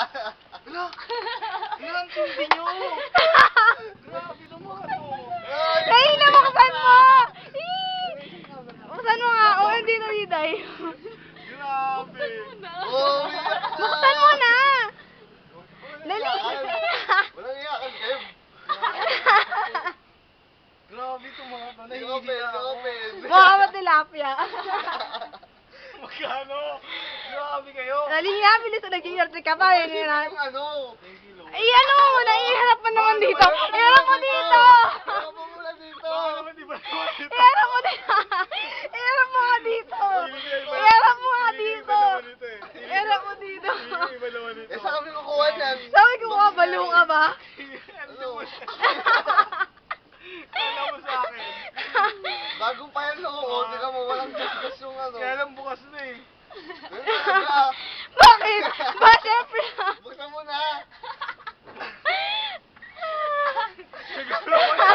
Wala! Wala ang tindi nyo! Grabe naman to! Dahil buksan mo! Buksan mo nga. Oo, hindi na Diday. Grabe! Oh, Buksan mo na! Dali! Walang iyakan, Kev. Grabe itong mga to. Open, Nahihiya ako. open. Mukha mo tilapia. Magkano? Grabe kayo! Dali nga, bilis na nag-iirte ka pa. Kasi yung ano. Thank you, Lord. Ay, ano mo muna, iharap mo naman dito. Iharap mo dito. Iharap mo muna dito. Baka naman di ba naman ito? Iharap mo dito. Iharap mo nga dito. Iharap mo nga dito. Iharap mo dito. Iba naman ito. Eh, saan kami kukuha niyan? Sabi ko nga, balo ka ba? Ano mo siya? Kala mo sa akin. Bagong pa yan ako. Oh, tika mo, walang gas-gas yung ano. Kaya lang bukas na eh. Ayun talaga. Bakit? Ba, syempre. Buksan mo na. Siguro ko na.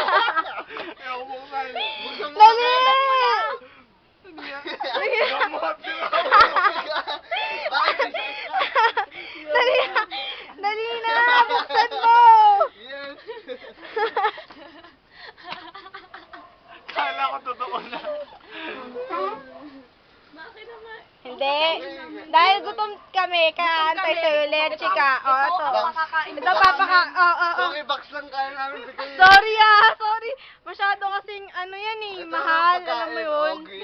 Ayaw ko buksan. Buksan mo Dali! Gamot na. Bakit? Dali na. Dali na. Buksan mo. Yes. Kala ko totoo na. Hindi. Dahil gutom kami, kaantay sa'yo, leche ka. O, ito. Ito, papaka. Sorry, box lang kaya namin bigay. Sorry. Masyado kasing ano yan eh, mahal. Alam mo yun. Okay,